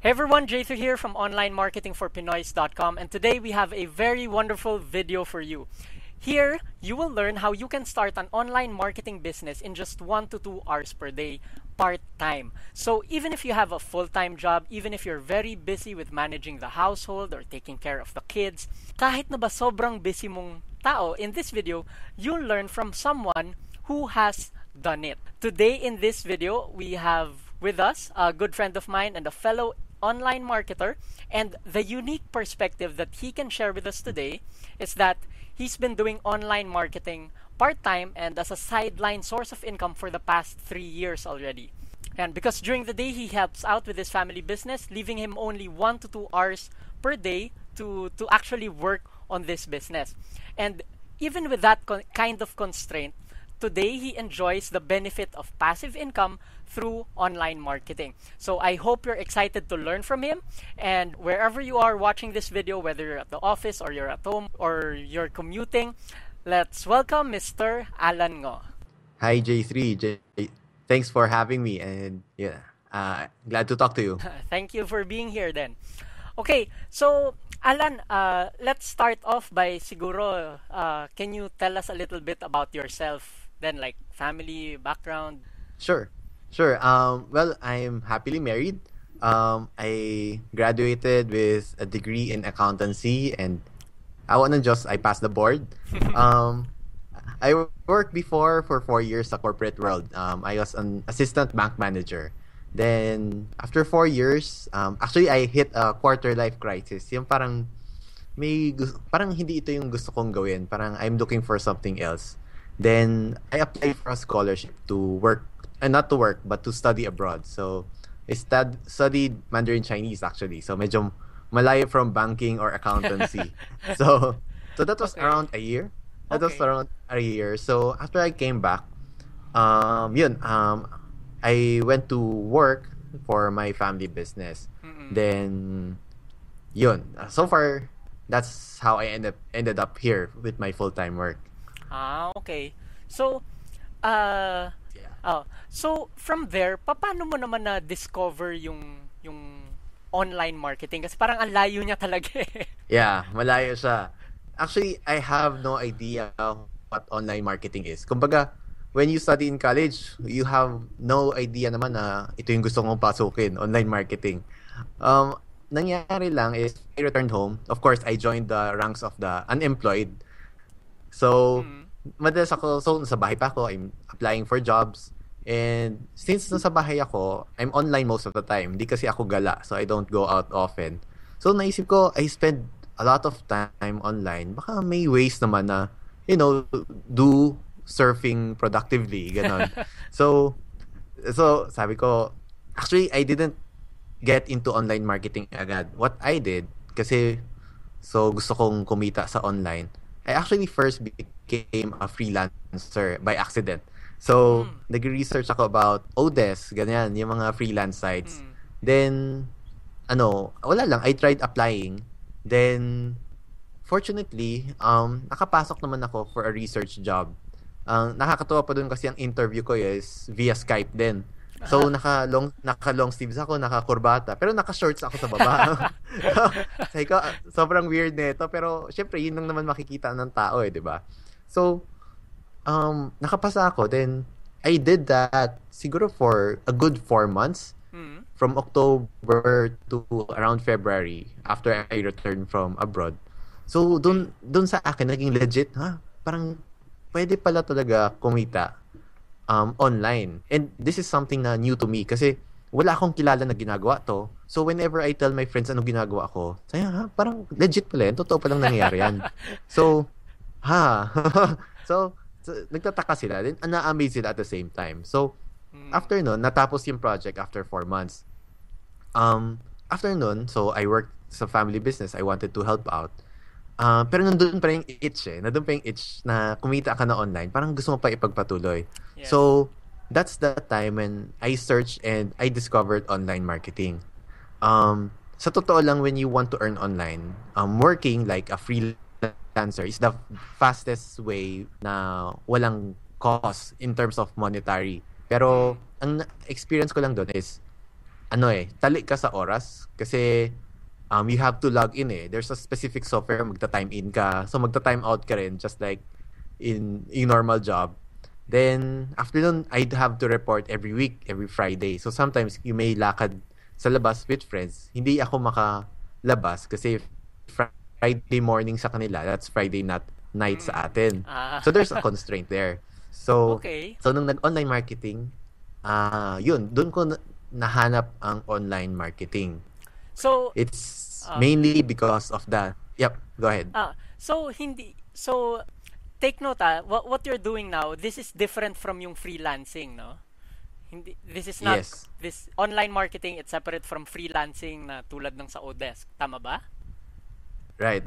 Hey everyone, Jathan here from OnlineMarketingForPinoys.com, and today we have a very wonderful video for you. Here, you will learn how you can start an online marketing business in just 1 to 2 hours per day, part-time. So even if you have a full-time job, even if you're very busy with managing the household or taking care of the kids, kahit na ba sobrang busy mong tao, in this video, you'll learn from someone who has done it. Today in this video, we have with us a good friend of mine and a fellow online marketer, and the unique perspective that he can share with us today is that he's been doing online marketing part-time and as a sideline source of income for the past 3 years already. And because during the day he helps out with his family business, leaving him only 1 to 2 hours per day to actually work on this business. And even with that kind of constraint, today he enjoys the benefit of passive income through online marketing. So I hope you're excited to learn from him, and wherever you are watching this video, whether you're at the office or you're at home or you're commuting, let's welcome Mr. Allan Ngo. Hi J3, thanks for having me, and glad to talk to you. Thank you for being here then. Okay, so Alan, let's start off by siguro, can you tell us a little bit about yourself then, like family, background? Sure. Well, I'm happily married. I graduated with a degree in accountancy, and I passed the board. I worked before for 4 years sa corporate world. I was an assistant bank manager. Then, after 4 years, actually, I hit a quarter-life crisis. Yung parang hindi ito yung gusto kong gawin. Parang I'm looking for something else. Then, I applied for a scholarship to work, and not to work, but to study abroad. So, I studied Mandarin Chinese, actually. So, medyo malayo from banking or accountancy. so that was around a year. That was around a year. So, after I came back, I went to work for my family business. Then, so far, that's how I ended up here with my full-time work. Okay. So, so from there, paano mo naman na-discover yung online marketing? Kasi parang ang layo niya talaga eh. Yeah, malayo siya. Actually, I have no idea what online marketing is. Kumbaga, when you study in college, you have no idea naman na ito yung gusto kong pasukin, online marketing. Nangyari lang is, I returned home. Of course, I joined the ranks of the unemployed. So, madalas ako, nasa bahay pa ako, I'm applying for jobs. And since nasa bahay ako, I'm online most of the time. Hindi kasi ako gala, so I don't go out often. So, naisip ko, I spend a lot of time online. Baka may ways naman na, do surfing productively, ganon. So sabi ko, actually, I didn't get into online marketing agad. What I did, kasi gusto kong kumita sa online, I actually first became a freelancer by accident. So, nag-research ako about Odesk, ganyan, yung mga freelance sites. Then, wala lang, I tried applying. Then, fortunately, nakapasok naman ako for a research job. Nakakatuwa pa dun kasi ang interview ko is via Skype din. So, naka-long sleeves ako, naka-kurbata, pero naka-shorts ako sa baba. Sabi ko, sobrang weird nito, pero syempre, yun lang naman makikita ng tao di ba? So, nakapasa ako. Then, I did that siguro for a good 4 months. From October to around February, after I returned from abroad. So, dun sa akin, naging legit, parang pwede pala talaga kumita online. And this is something na new to me kasi wala akong kilala na ginagawa to. So, whenever I tell my friends anong ginagawa ko, parang legit pala yan. Totoo palang nangyayari yan. So, so, nagtataka sila. Then, na-amaze sila at the same time. So, after nun, natapos yung project after 4 months. After nun, so I worked sa family business. I wanted to help out. Pero nandun pa yung itch Nandun pa yung itch na kumita ka na online. Parang gusto mo pa ipagpatuloy. Yes. So, that's the time when I searched and I discovered online marketing. Sa totoo lang, when you want to earn online, working like a freelancer is the fastest way na walang cost in terms of monetary. Pero, ang experience ko lang doon is, tali ka sa oras kasi you have to log in There's a specific software magta-time in ka. So magta-time out ka rin just like in normal job. Then after nun, I'd have to report every week, every Friday. So sometimes you may lakad sa labas with friends. Hindi ako makalabas kasi Friday morning sa kanila. That's Friday night sa atin. So there's a constraint there. So Okay. so nung nag-online marketing, yun, doon ko nahanap ang online marketing. So, It's mainly because of that. Yep, go ahead. so take note what you're doing now, this is different from yung freelancing, no? Hindi, this is not, Yes. this online marketing, it's separate from freelancing na tulad ng sa Odesk. Tama ba? Right,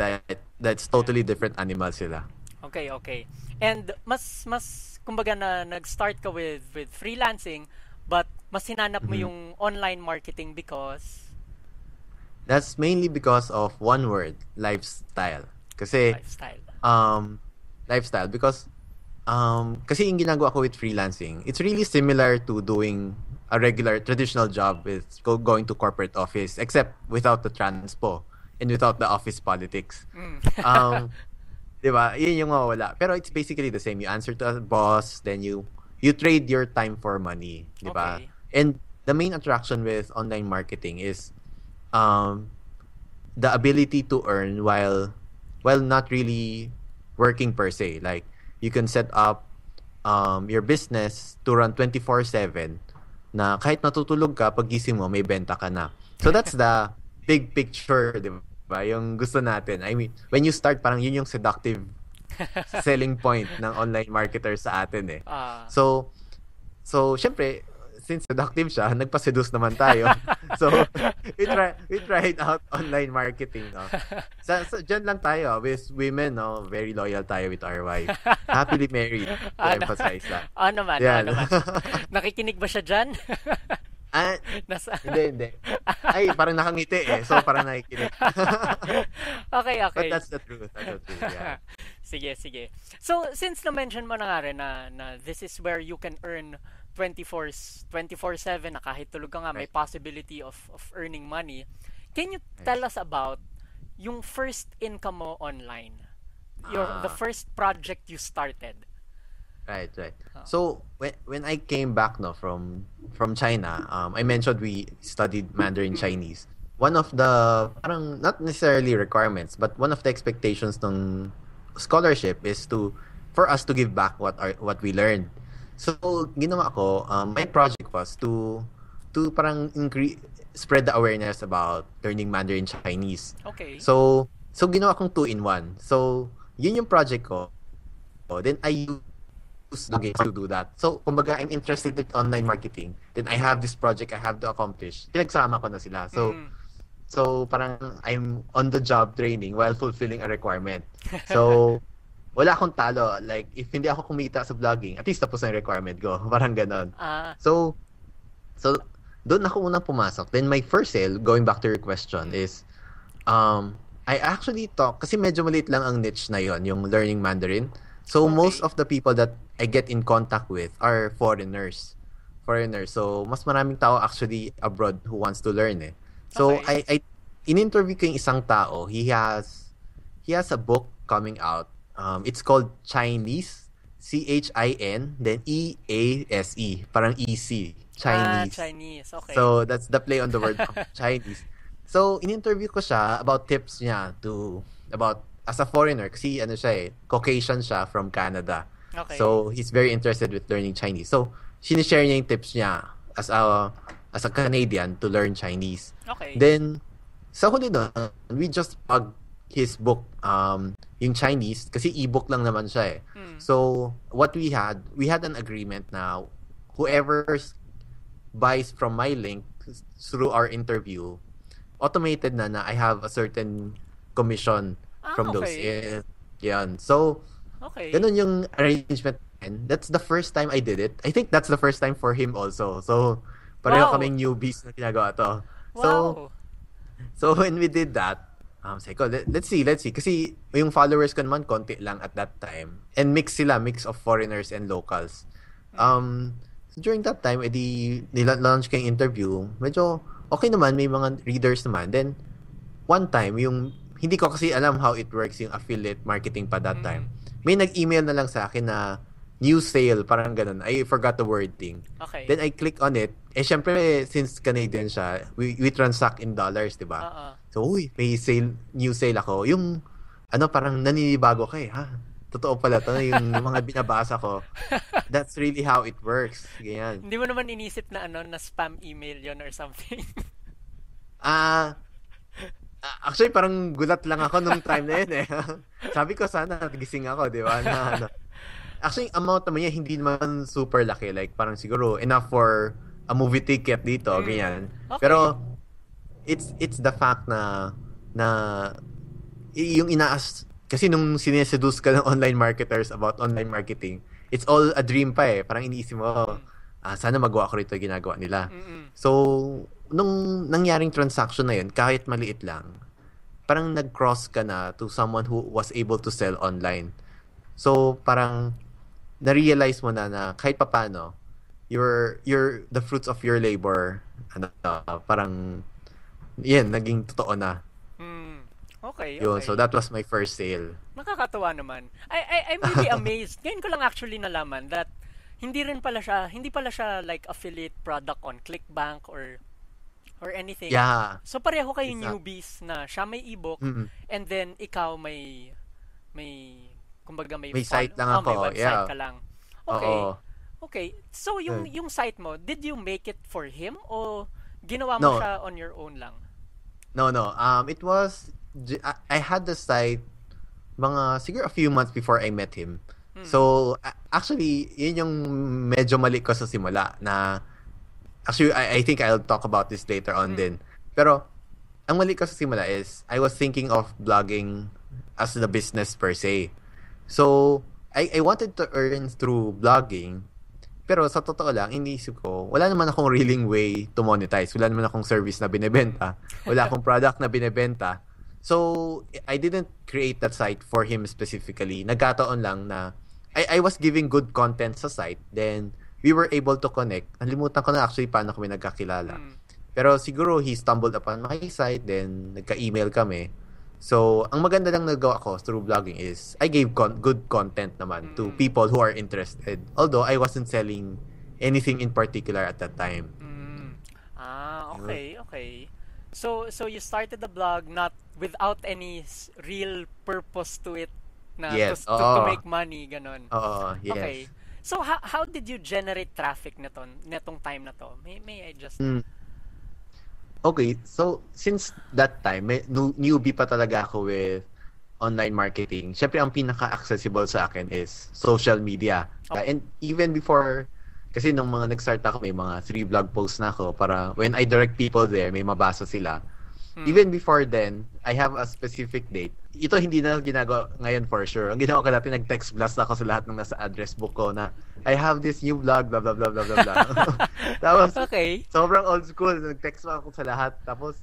that's totally different animals sila. Okay, okay. And mas kumbaga na nag-start ka with freelancing, but mas hinanap mo yung online marketing because That's mainly because of one word, lifestyle. Kasi lifestyle. lifestyle because kasi yung ginagawa ko with freelancing, it's really similar to doing a regular traditional job with going to corporate office except without the transpo and without the office politics. Diba? Yun yung mawawala. Pero it's basically the same. You answer to a boss, then you trade your time for money, diba? Okay. And the main attraction with online marketing is the ability to earn while not really working per se. Like you can set up your business to run 24/7 na kahit natutulog ka, pagising mo may benta ka na. So that's the big picture, di ba? Yung gusto natin. I mean, when you start, parang yun yung seductive selling point ng online marketer sa atin So syempre, since seductive siya, nagpa-seduce naman tayo. So, we tried out online marketing, no? So dyan lang tayo with women, no? Very loyal tayo with our wife. Happily married, to emphasize that. Naman. Nakikinig ba siya dyan? Hindi. Ay, parang nakangiti So, parang nakikinig. Okay. But that's the truth. Yeah. Sige. So, since na-mention mo na nga rin na this is where you can earn 24/7 na kahit tulog ka nga, may possibility of earning money. Can you tell us about yung first income mo online? The first project you started? Right. So when I came back from China, I mentioned we studied Mandarin Chinese. One of the parang not necessarily requirements, but one of the expectations ng scholarship is for us to give back what we learned. So ginawa ko, my project was to parang spread the awareness about learning Mandarin Chinese. Okay. So ginawa kong 2-in-1. So yun yung project ko. Then I use logins to do that. So kumbaga I'm interested in online marketing. Then I have this project I have to accomplish. Pinagsama ko na sila. So parang I'm on the job training while fulfilling a requirement. So wala akong talo. Like, if hindi ako kumita sa vlogging, at least tapos na yung requirement ko. Parang ganon. So, doon ako unang pumasok. Then, my first sale, going back to your question, is, I actually kasi medyo maliit lang ang niche na yon, yung learning Mandarin. So, most of the people that I get in contact with are foreigners. So, mas maraming tao actually abroad who wants to learn So, I in-interview ko yung isang tao. He has a book coming out. It's called Chinese, CHIN, then EASE, parang EC, Chinese. Chinese, okay. So that's the play on the word Chinese. So in-interview ko siya about tips niya about as a foreigner kasi Caucasian siya from Canada. Okay. So he's very interested with learning Chinese. So sinishare niya yung tips niya as a Canadian to learn Chinese. Okay. Then sa huli doon, we just plug his book, yung Chinese, kasi ebook lang naman siya So, what we had an agreement na whoever buys from my link through our interview, automated na I have a certain commission from those. Yan. So, ganun yung arrangement. And that's the first time I did it. I think that's the first time for him also. So, pareho kaming newbies na ginagawa to. Wow. So when we did that, sabi ko, let's see. Kasi yung followers ko naman, konti lang at that time. And mix of foreigners and locals. So during that time, edi nila-launch kayong interview, medyo okay naman, may mga readers naman. Then, one time, hindi ko kasi alam how it works yung affiliate marketing pa that time. May nag-email na lang sa akin na new sale, parang ganun. I forgot the wording. Okay. Then I click on it. Syempre, since Canadian siya, we transact in dollars, di ba? So, may new sale ako. Yung, parang naninibago ka eh, ha? Totoo pala to, yung mga binabasa ko. That's really how it works. Ganyan. Hindi mo naman inisip na na spam email yon or something? Actually, parang gulat lang ako nung time na yun eh. Sabi ko, sana gising ako, di ba? Actually, amount naman niya, hindi naman super laki. Like, parang siguro enough for a movie ticket dito, ganyan. Okay. Pero, it's the fact na yung kasi nung sineseduce ka ng online marketers about online marketing, it's all a dream pa eh. Parang iniisip mo, sana magawa ko rito yung ginagawa nila. So, nung nangyaring transaction na yun, kahit maliit lang, parang nag-cross ka na to someone who was able to sell online. So, parang na-realize mo na kahit papano, the fruits of your labor, parang, yan, naging totoo na. Okay. Yun, so that was my first sale. Nakakatawa naman. I'm really amazed. Ngayon ko lang actually nalaman that hindi pala siya like affiliate product on ClickBank or anything. Yeah. So pareho kayo newbies na siya may ebook and then ikaw may kumbaga may site lang ako. May website ka lang. Okay. Oo. Okay. So yung site mo, did you make it for him o ginawa mo siya on your own lang? No. It was I had the site siguro a few months before I met him. So actually, yun yung medyo mali ko sa simula na actually I think I'll talk about this later on din. Pero ang mali ko sa simula is I was thinking of blogging as the business per se. So I wanted to earn through blogging. Pero sa totoo lang, iniisip ko, wala naman akong reeling way to monetize. Wala naman akong service na binebenta. Wala akong product na binebenta. So, I didn't create that site for him specifically. Nagkataon lang na I was giving good content sa site. Then, we were able to connect. Nalimutan ko na actually paano kami nagkakilala. Pero siguro, he stumbled upon my site. Then, nagka-email kami. So, ang maganda lang nagawa ko through blogging is I gave good content naman to people who are interested. Although, I wasn't selling anything in particular at that time. Okay. So you started the blog not without any real purpose to it na yes. to make money, ganon. Yes. Okay. So how did you generate traffic netong time na to? May I just Okay, so since that time, newbie pa talaga ako with online marketing. Syempre, ang pinaka-accessible sa akin is social media. And even before, kasi nung mga nag-start ako, may mga 3 blog posts na ako para when I direct people there, may mabasa sila. Even before then, I have a specific date. Ito hindi na ginagawa ngayon for sure. Ang ginawa ko dati, nag-text blast ako sa lahat ng nasa address book ko na I have this new blog, blah, blah, blah, blah, blah, blah. Tapos, sobrang old school. Nag-text ako sa lahat. Tapos,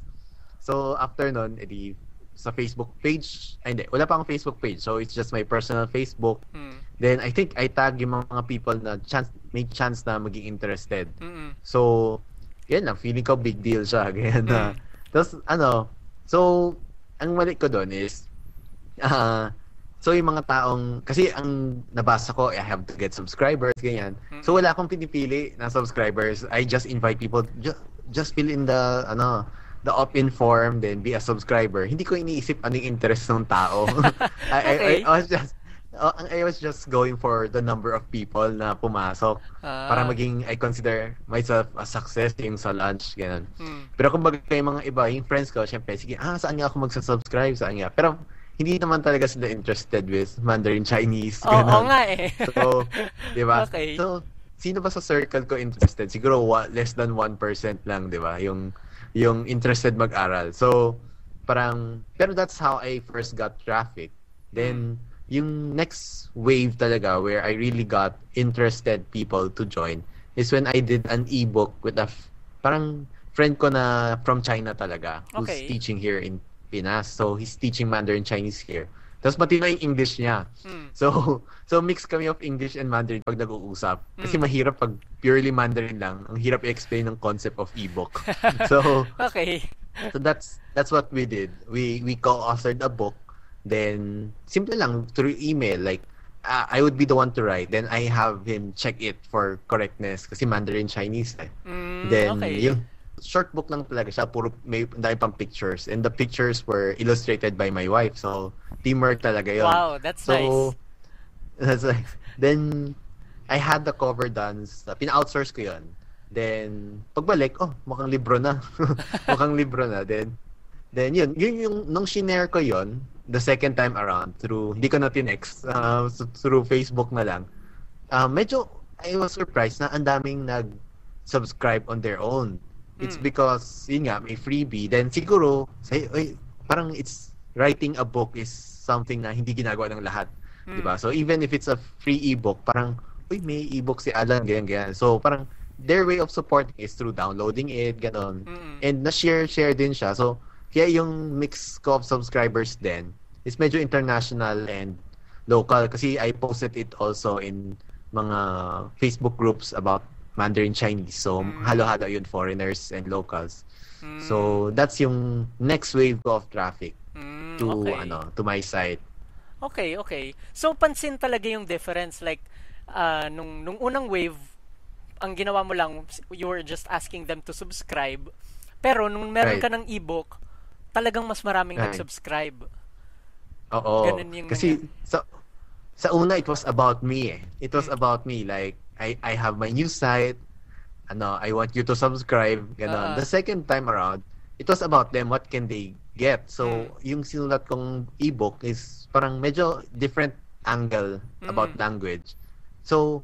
so after nun, edi sa Facebook page, hindi, wala pa akong Facebook page. So, it's just my personal Facebook. Then, I think I tag yung mga people na may chance na maging interested. So, yan lang. Feeling ko big deal siya. Ganyan na. Tapos, so, ang mali ko doon is, so yung mga taong, kasi ang nabasa ko, I have to get subscribers, ganyan. So, wala akong pinipili na subscribers. I just invite people, just fill in the opt-in form, then be a subscriber. Hindi ko iniisip anong interest ng tao. I was just going for the number of people na pumasok para I consider myself a success yung sa launch, ganun. Pero kumbaga yung mga iba, yung friends ko, syempre, sige, saan nga ako magsasubscribe, saan nga. Pero hindi naman talaga sila interested with Mandarin Chinese, ganun. Oo nga eh. So, di ba? Okay. So, sino ba sa circle ko interested? Siguro less than 1% lang, di ba? Yung interested mag-aral. So, pero that's how I first got traffic. Then, yung next wave talaga where I really got interested people to join is when I did an ebook with parang friend ko na from China talaga who's teaching here in Pinas. So he's teaching Mandarin Chinese here. Tapos matino yung English niya. Mm. So mix kami of English and Mandarin pag nag-uusap. Kasi mahirap pag purely Mandarin lang. Ang hirap i-explain ng concept of ebook. So Okay. so that's what we did. We co-authored a book. Then simple lang through email, like I would be the one to write. Then I have him check it for correctness kasi Mandarin Chinese eh. Then Okay. yung short book lang talaga siya, puro may dahil pang pictures, and the pictures were illustrated by my wife. So teamwork talaga yun. Wow, that's nice. So that's like, then I had the cover done. Pina-outsource ko yun. Then pagbalik, mukhang libro na. Mukhang libro na. Then yun yung nung shinare ko yun the second time around through, hindi ko na tinext, through Facebook na lang. Medyo I was surprised na ang daming nag-subscribe on their own. It's because yun nga, may freebie. Then siguro parang it's writing a book is something na hindi ginagawa ng lahat. Diba? So even if it's a free ebook, parang may ebook si Alan, ganyan. So parang their way of supporting is through downloading it, ganon. And na-share din siya. So kaya yung mix ko of subscribers din is medyo international and local kasi I posted it also in mga Facebook groups about Mandarin Chinese. So halo-halo yun, foreigners and locals. So that's yung next wave of traffic to okay. To my site. Okay. So pansin talaga yung difference, like nung unang wave, ang ginawa mo lang, you were just asking them to subscribe. Pero nung meron ka ng ebook, talagang mas maraming nag-subscribe. Oo. Ganun yung kasi sa una it was about me eh. It was about me, like I have my new site, I want you to subscribe, ganon. The second time around, it was about them, what can they get. So yung sinulat kong ebook is parang medyo different angle about language. So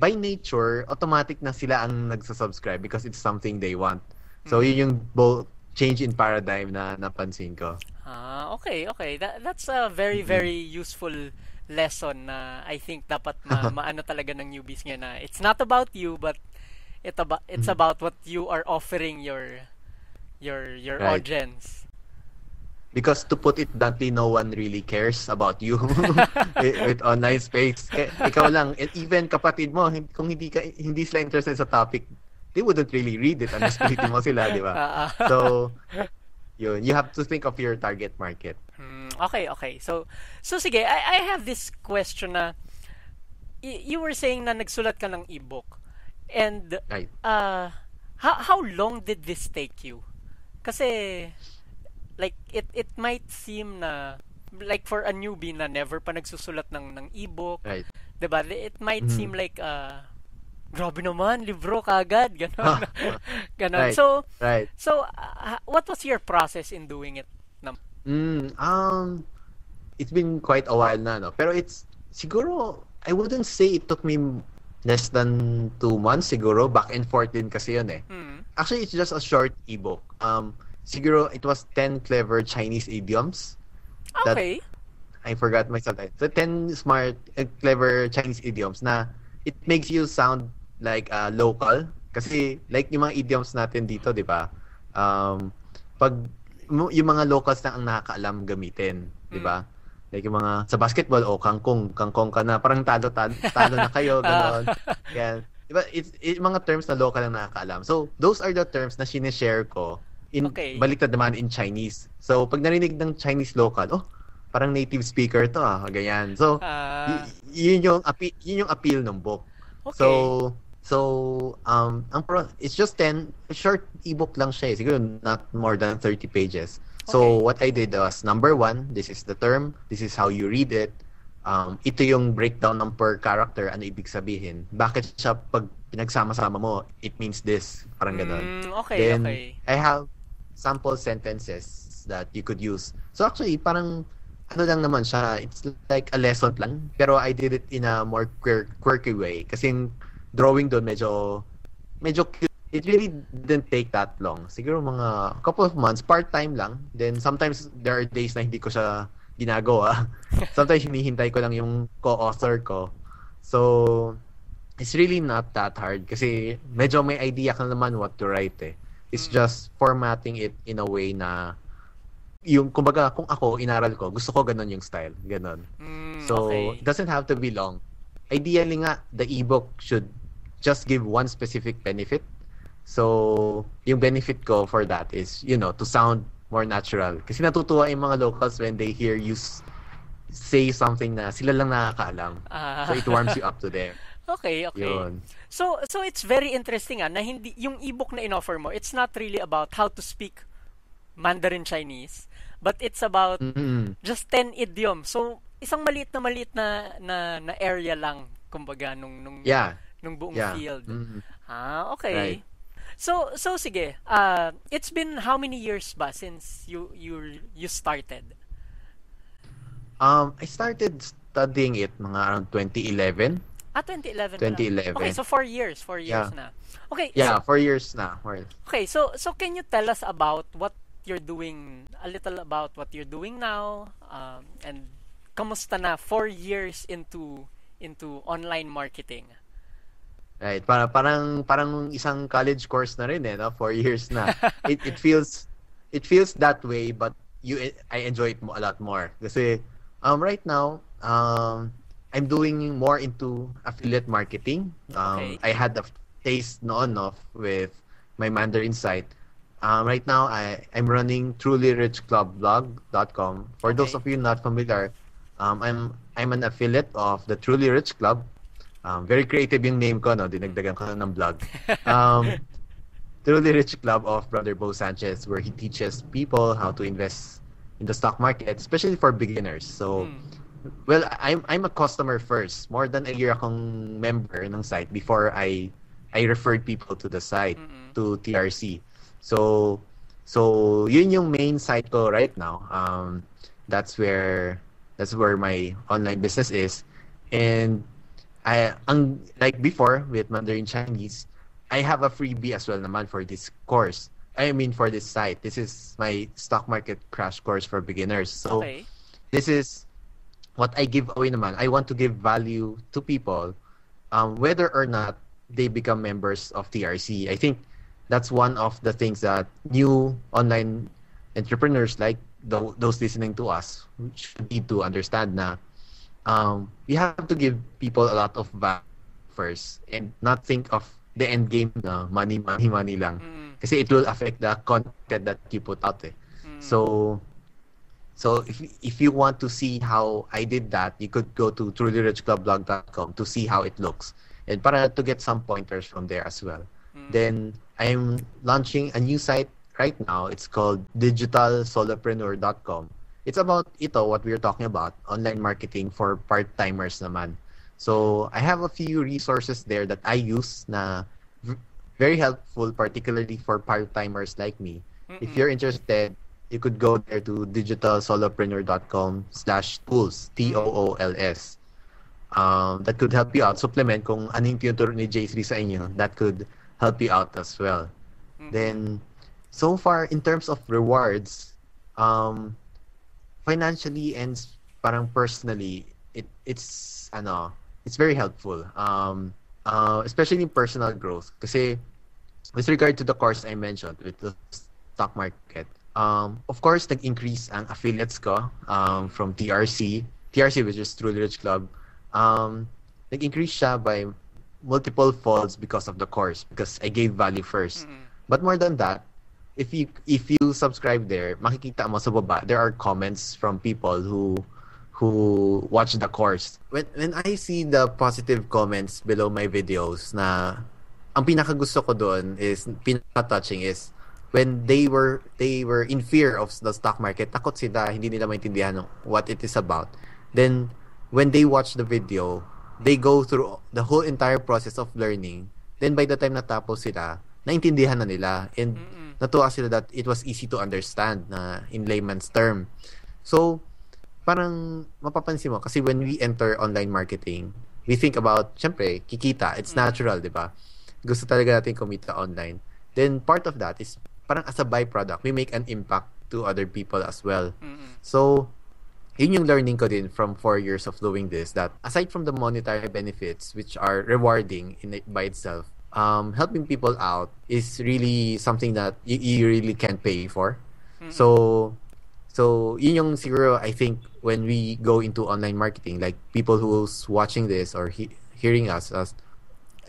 by nature, automatic na sila ang nagsa-subscribe because it's something they want. So yun yung change in paradigm na napansin ko. Okay. That's a very, very useful lesson na I think dapat maano talaga ng newbies nga na it's not about you, but it's about what you are offering your audience. Because to put it bluntly, no one really cares about you with online space. Ikaw lang, and even kapatid mo, kung hindi sila interested sa topic, they wouldn't really read it unless pilitin mo sila, di ba? So, yun, you have to think of your target market. Okay. So sige, I have this question na you were saying na nagsulat ka ng ebook. And Right. How long did this take you? Kasi like it might seem na like for a newbie na never pa nagsusulat ng ebook, Right. diba? It might seem like grabe naman, libro kagad, ganon. Ganon. Right. So, Right. what was your process in doing it? It's been quite a while na, no? Pero it's, siguro, I wouldn't say it took me less than 2 months, siguro. Back and forth din kasi yun eh. Actually, it's just a short ebook. Siguro, it was 10 clever Chinese idioms. Okay. I forgot myself. So, 10 smart, clever Chinese idioms na it makes you sound like local. Kasi, like yung mga idioms natin dito, di ba? Pag yung mga locals na ang nakakaalam gamitin, di ba? Like yung mga sa basketball, kangkong ka na, parang talo na kayo, gano'n. Yan. Di ba? It's mga terms na local ang nakakaalam. So, those are the terms na sinishare ko baliktad naman in Chinese. So, pag narinig ng Chinese local, parang native speaker to ganyan. So, yun yung appeal ng book. Okay. So, it's just 10 short ebook lang siya. Siguro not more than 30 pages. So, what I did was, number 1, this is the term, this is how you read it. Ito yung breakdown ng per character, ano ibig sabihin. Bakit siya pag pinagsama-sama mo, it means this. Parang ganun. Then, I have sample sentences that you could use. So, actually, parang ano lang naman siya, it's like a lesson plan. Pero I did it in a more quirky way. Kasi yung drawing doon medyo cute. It really didn't take that long. Siguro mga couple of months, part-time lang. Then sometimes there are days na hindi ko siya ginagawa. Sometimes hinihintay ko lang yung co-author ko. So, it's really not that hard kasi medyo may idea ka naman what to write eh. It's just formatting it in a way na yung kumbaga kung ako inaral ko, gusto ko ganun yung style, ganun. So, Okay. it doesn't have to be long. Ideally nga, the ebook should just give one specific benefit. So, yung benefit ko for that is, to sound more natural. Kasi natutuwa yung mga locals when they hear you say something na sila lang nakakaalam. So, Ah, it warms you up to them. okay, okay. Yun. So it's very interesting na hindi yung ebook na inoffer mo, it's not really about how to speak Mandarin Chinese, but it's about Mm-mm. just 10 idioms. So isang maliit na area lang kumbaga Yeah. nung buong Yeah. field. Mm-mm. Ah, Right. okay. So sige. It's been how many years ba since you started? I started studying it mga around 2011. 2011 pa lang. Okay, 2011. so 4 years, 4 years Yeah. na. Okay, Yeah, 4 years na. okay, so can you tell us about what you're doing, a little about what you're doing now, and kamusta na 4 years into online marketing? Right. Parang isang college course na rin no? 4 years na. It feels that way, but I enjoy it a lot more. Kasi right now, I'm doing more into affiliate marketing. Okay. I had a taste noon with my Mandarin site. Right now, I'm running trulyrichclubblog.com. For those Okay. of you not familiar, I'm an affiliate of the Truly Rich Club. Very creative yung name ko, no? Dinagdagan ko na ng blog. Um, Truly Rich Club of Brother Bo Sanchez, where he teaches people how to invest in the stock market, especially for beginners. So, well, I'm a customer first. More than a year akong member ng site before I referred people to the site, to TRC. So yun yung main site ko right now. That's where my online business is. And like before with Mandarin Chinese, I have a freebie as well naman for this course. I mean for this site. This is my stock market crash course for beginners. So Okay. this is what I give away naman. I want to give value to people, whether or not they become members of TRC. I think that's one of the things that new online entrepreneurs like those listening to us should need to understand na we have to give people a lot of value first and not think of the end game na money, money, money lang. Kasi it will affect the content that you put out. So if you want to see how I did that, you could go to trulyrichclubblog.com to see how it looks and para to get some pointers from there as well. Then I'm launching a new site right now. It's called digitalsolopreneur.com. It's about what we're talking about, online marketing for part-timers naman. So I have a few resources there that I use na very helpful, particularly for part-timers like me. If you're interested, you could go there to digitalsolopreneur.com/tools, TOOLS. That could help you out. Supplement kung anong tinuturo ni J3 sa inyo, that could help you out as well. Then, so far, in terms of rewards, financially and parang personally, it's very helpful. Especially in personal growth. Kasi with regard to the course I mentioned with the stock market, of course, nag-increase ang affiliates ko from TRC, which is Truly Rich Club. Nag-increase siya by multiple folds because of the course, because I gave value first. But more than that, if you subscribe there, makikita mo sa baba, there are comments from people who watch the course. When I see the positive comments below my videos na ang pinakagusto ko doon is, pinaka-touching is, when they were in fear of the stock market, takot sila, hindi nila maintindihan what it is about. Then, when they watch the video, they go through the whole entire process of learning. Then, by the time natapos sila, naintindihan na nila. And natuwa sila that it was easy to understand na in layman's term. So, parang mapapansin mo, kasi when we enter online marketing, we think about, syempre, kikita. It's natural, di ba? Gusto talaga natin kumita online. Then, part of that is, parang as a byproduct, we make an impact to other people as well. So, yun yung learning ko din from 4 years of doing this, that aside from the monetary benefits, which are rewarding by itself, helping people out is really something that you really can't pay for. So So, yun yung siguro, I think, when we go into online marketing, like people who's watching this or hearing us,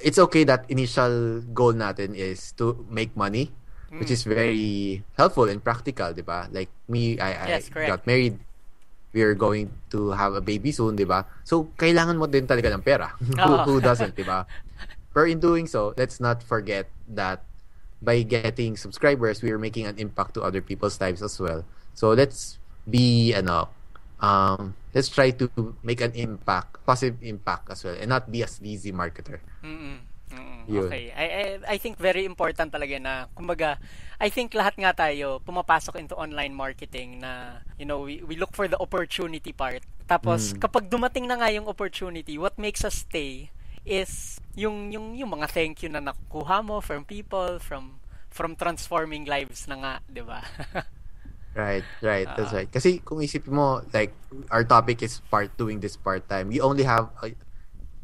it's okay that initial goal natin is to make money, which is very helpful and practical, di ba? Like me, I Yes, correct. got married. We're going to have a baby soon, di ba? So, kailangan mo din talaga ng pera. Who doesn't, di ba? But in doing so, let's not forget that by getting subscribers, we are making an impact to other people's lives as well. So let's be let's try to make an impact, positive impact as well, and not be a sleazy marketer. Yun. Okay. I think very important talaga na, kumbaga, I think lahat nga tayo pumapasok into online marketing na, we look for the opportunity part. Tapos, kapag dumating na nga yung opportunity, what makes us stay is yung mga thank you na nakukuha mo from people, from transforming lives na nga, di ba? Right. That's right. Kasi kung isipin mo, like, our topic is doing this part-time. We only have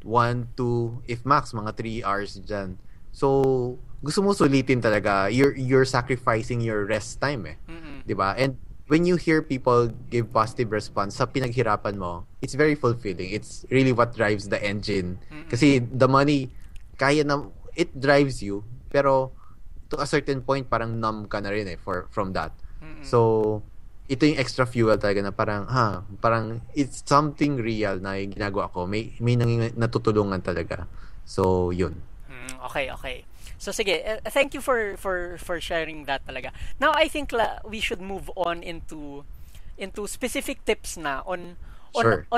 1, 2, if max, mga 3 hours dyan. So, gusto mo sulitin talaga. You're sacrificing your rest time eh. Diba? And when you hear people give positive response sa pinaghirapan mo, it's very fulfilling. It's really what drives the engine. Kasi the money, it drives you, pero to a certain point, parang numb ka na rin eh from that. So, ito yung extra fuel talaga na parang it's something real na yung ginagawa ko. May natutulungan talaga. So, yun. Okay. So, sige, thank you for sharing that talaga. Now, I think we should move on into specific tips na on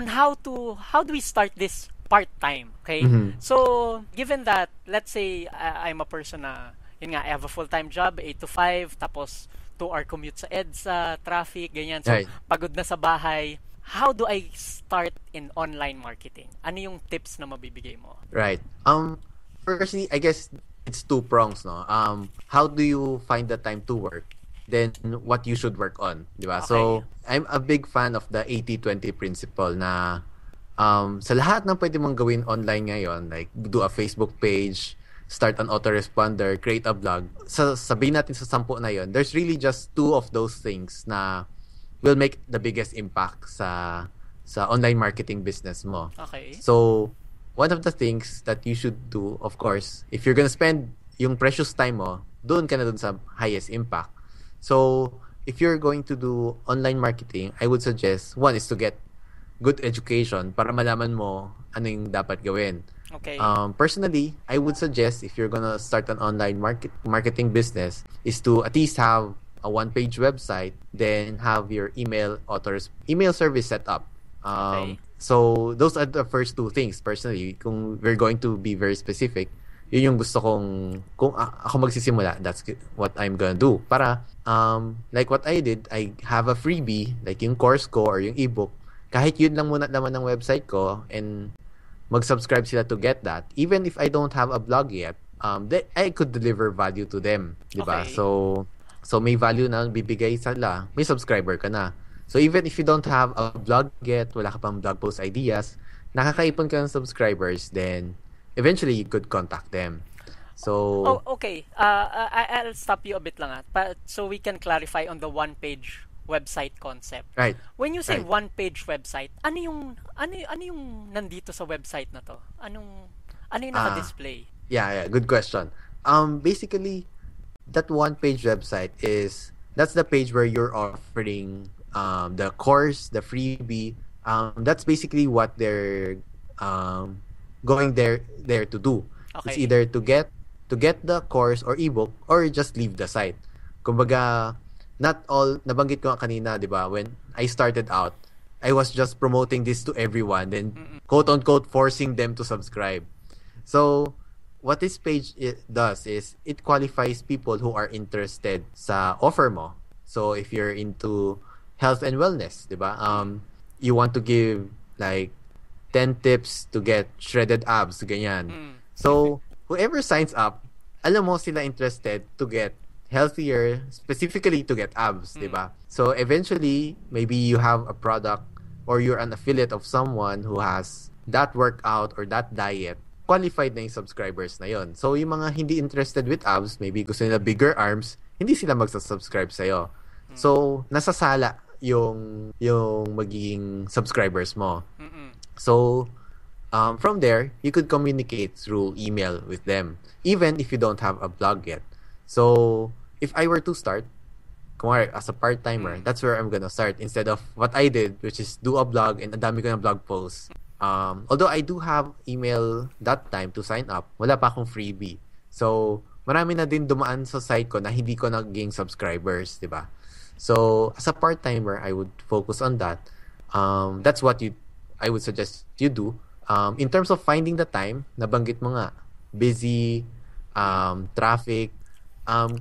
how do we start this part-time, okay? So, given that, let's say, I'm a person na, yun nga, I have a full-time job, 8 to 5, tapos 2-hour commute sa EDSA, traffic, ganyan. So, pagod na sa bahay. How do I start in online marketing? Ano yung tips na mabibigay mo? Right. Firstly, I guess it's 2 prongs, no? How do you find the time to work? Then, what you should work on, di ba? Okay. So, I'm a big fan of the 80-20 principle na sa lahat ng pwede mong gawin online ngayon, like do a Facebook page, start an autoresponder, create a blog, sabihin natin sa 10 na yon, there's really just 2 of those things na will make the biggest impact sa online marketing business mo. Okay. So, one of the things that you should do, of course, if you're gonna spend yung precious time mo, doon ka na doon sa highest impact. So, if you're going to do online marketing, I would suggest, one is to get good education para malaman mo ano yung dapat gawin. Okay. Personally, I would suggest if you're gonna start an online marketing business is to at least have a 1-page website, then have your email service set up. Okay. So those are the first 2 things. Personally, kung we're going to be very specific, yun yung gusto kong, kung ako magsisimula, that's what I'm gonna do. Para, like what I did, I have a freebie, like yung course ko or yung ebook. Kahit yun lang muna naman ng website ko, and mag-subscribe sila to get that. Even if I don't have a blog yet, I could deliver value to them. Diba? Okay. So may value na bibigay sila, may subscriber ka na. So even if you don't have a blog yet, wala ka pang blog post ideas, nakakaipon ka ng subscribers, then eventually you could contact them. So okay. I'll stop you a bit lang so we can clarify on the 1-page website concept. Right. When you say 1-page website, ano yung nandito sa website na to? Ano yung naka-display? Yeah, good question. Basically, that 1-page website that's the page where you're offering the course, the freebie. That's basically what they're going there to do. Okay. It's either to get the course or ebook, or just leave the site. Kumbaga, not all, nabanggit ko kanina, di ba, when I started out, I was just promoting this to everyone, then quote-unquote forcing them to subscribe. So, what this page does is, it qualifies people who are interested sa offer mo. So, if you're into health and wellness, di ba, you want to give like 10 tips to get shredded abs, ganyan. So, whoever signs up, alam mo sila interested to get healthier, specifically to get abs, diba? So eventually, maybe you have a product or you're an affiliate of someone who has that workout or that diet, qualified na yung subscribers na yon. So yung mga hindi interested with abs, maybe gusto nila bigger arms, hindi sila magsasubscribe sa'yo. So nasasala yung magiging subscribers mo. Mm-mm. So, from there, you could communicate through email with them, even if you don't have a blog yet. So, if I were to start, kumari, as a part-timer, that's where I'm gonna start instead of what I did, which is do a blog and ang dami ko ng blog posts. Although I do have email that time to sign up, wala pa akong freebie. So, marami na din dumaan sa site ko na hindi ko naging subscribers, di ba? So, as a part-timer, I would focus on that. That's what I would suggest you do. In terms of finding the time, nabanggit mo nga, busy, traffic,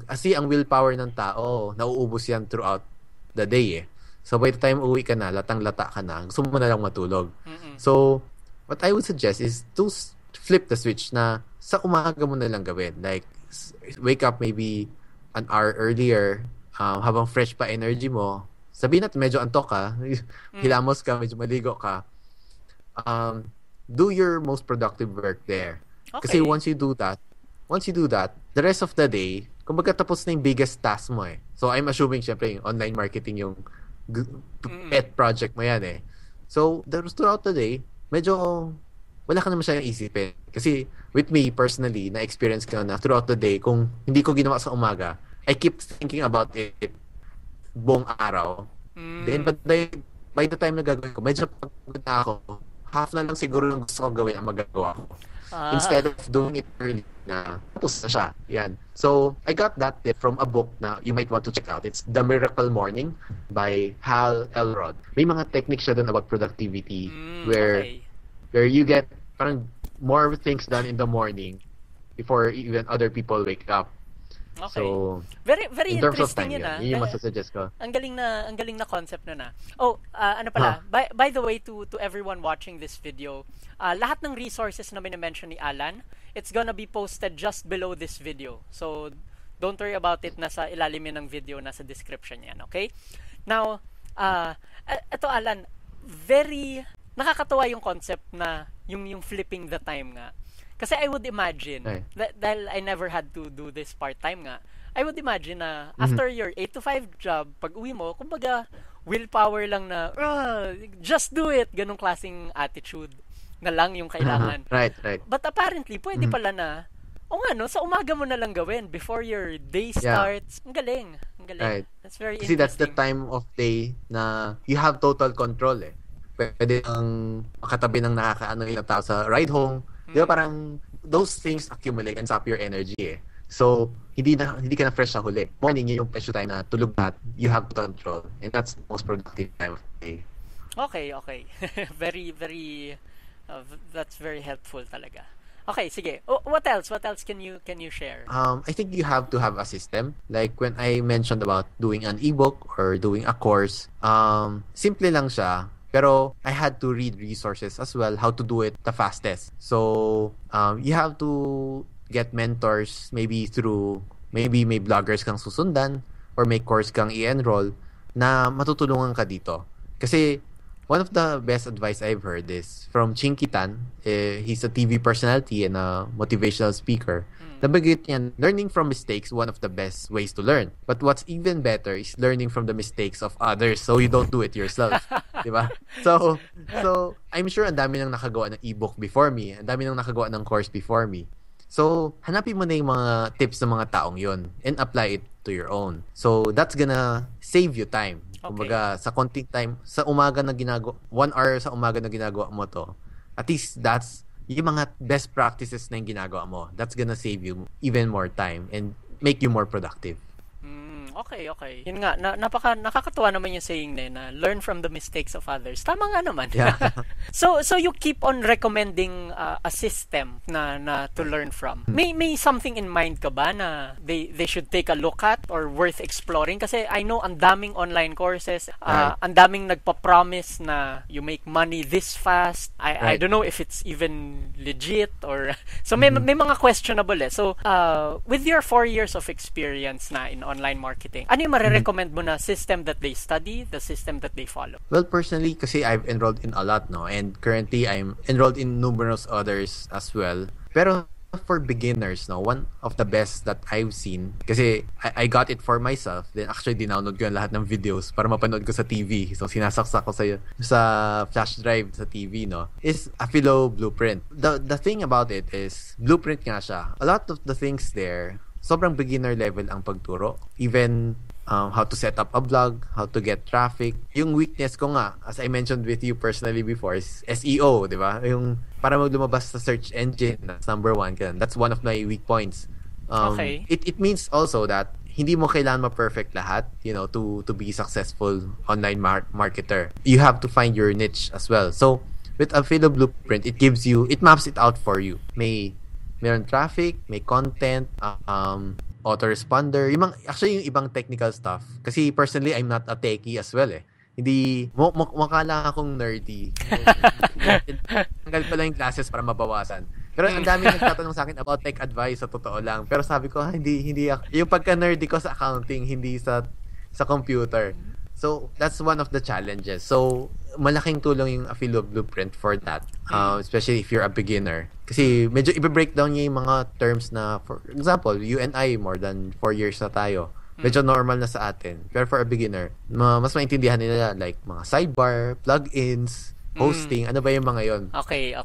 kasi ang willpower ng tao, nauubos yan throughout the day eh. So, by the time uwi ka na, latang-lata ka na, gusto mo na lang matulog. Mm-mm. So, what I would suggest is to flip the switch na sa umaga mo na lang gawin. Like, wake up maybe an hour earlier, habang fresh pa energy mo, sabihin natin medyo antok ka, hilamos ka, medyo maligo ka, do your most productive work there. Okay. Kasi once you do that, the rest of the day, kumbaga tapos na yung biggest task mo eh. So I'm assuming syempre yung online marketing yung pet project mo yan eh. So throughout the day, medyo wala ka naman siya isipin. Kasi with me personally, na-experience ko na throughout the day, kung hindi ko ginawa sa umaga, I keep thinking about it buong araw. Then, but by the time na gagawin ko, medyo pagod na ako. Half na lang siguro yung gusto ko gawin ang magagawa ko. Instead of doing it early na, tapos na siya. Yan. So, I got that tip from a book na you might want to check out. It's The Miracle Morning by Hal Elrod. May mga techniques siya dun about productivity where you get parang more things done in the morning before even other people wake up. Okay. So, very in terms of interesting time, yun. yun yung masasuggest ko. Ang galing na concept na. Oh, ano pala? By the way, to everyone watching this video, lahat ng resources na mention ni Allan, it's gonna be posted just below this video. So, don't worry about it. Nasa ilalim yan ng video, nasa description yan. Okay? Now, ito Allan, very nakakatawa yung concept na yung flipping the time nga. Kasi I would imagine, dahil I never had to do this part-time nga, I would imagine na after your 8 to 5 job, pag uwi mo, kumbaga, willpower lang na, just do it, ganong klaseng attitude na lang yung kailangan. Right. But apparently, pwede pala na, sa umaga mo na lang gawin before your day starts. Ang galing. Right. That's very Kasi interesting. that's the time of day na you have total control eh. Pwede ang makatabi ng nakakaano ilang tao sa ride home. Di ba parang those things accumulate and sap your energy eh. So, hindi ka na fresh sa huli. Morning yun yung pressure time na tulog na, you have control. And that's the most productive time of the day. Okay. Very, very, that's very helpful talaga. Okay, sige. What else? What else can you share? I think you have to have a system. Like when I mentioned about doing an ebook or doing a course, simple lang siya. Pero I had to read resources as well, how to do it the fastest. So, you have to get mentors, maybe may bloggers kang susundan or may course kang i-enroll na matutulungan ka dito. Kasi, one of the best advice I've heard is from Chinky Tan. He's a TV personality and a motivational speaker. Nabanggit niya, learning from mistakes, one of the best ways to learn. But what's even better is learning from the mistakes of others so you don't do it yourself. Diba? So, I'm sure ang dami nang nakagawa ng ebook before me. Ang dami nang nakagawa ng course before me. So, hanapin mo na yung mga tips ng mga taong yun and apply it to your own. So, that's gonna save you time. Kumbaga, sa konting time, sa umaga na ginagawa, 1 hour sa umaga na ginagawa mo to, at least that's yung mga best practices na yung ginagawa mo. That's gonna save you even more time and make you more productive. Okay. Yun nga, nakakatuwa naman yung saying na learn from the mistakes of others. Tama nga naman. Yeah. So you keep on recommending a system na to learn from. May something in mind ka ba na they should take a look at or worth exploring? Kasi I know ang daming online courses, ang daming nagpa-promise na you make money this fast. I don't know if it's even legit or so may mga questionable eh. So with your 4 years of experience na in online marketing, ano yung marirecommend mo na system that they study, the system that they follow? Well, personally, kasi I've enrolled in a lot, no? And currently, I'm enrolled in numerous others as well. Pero for beginners, no, one of the best that I've seen, kasi I got it for myself, then actually dinownload ko yung lahat ng videos para mapanood ko sa TV. So sinasaksak ko sa flash drive sa TV, no, is AffiloBlueprint. The thing about it is, blueprint nga siya. A lot of the things there, sobrang beginner level ang pagturo. Even how to set up a blog, how to get traffic. Yung weakness ko nga, as I mentioned with you personally before, is SEO, di ba? Yung para lumabas sa search engine, that's number one. That's one of my weak points. Okay. It means also that hindi mo kailangan ma-perfect lahat, to be successful online marketer. You have to find your niche as well. So, with AffiloBlueprint, it maps it out for you. Meron traffic, may content, Autoresponder, yung ibang technical stuff. Kasi personally, I'm not a techie as well eh. Hindi, mukha lang akong nerdy. Tanggal pa lang yung classes para mabawasan. Pero ang dami nagtatanong sa akin about tech advice, sa totoo lang. Pero sabi ko, hindi ako. Yung pagka-nerdy ko sa accounting, hindi sa computer. So, that's one of the challenges. So, malaking tulong yung AffiloBlueprint for that. Especially if you're a beginner. Kasi medyo i-breakdown niya yung mga terms na, for example, you and I, more than 4 years na tayo. Medyo normal na sa atin. Pero for a beginner, mas maintindihan nila like mga sidebar, plugins, hosting, ano ba yung mga yon? Okay.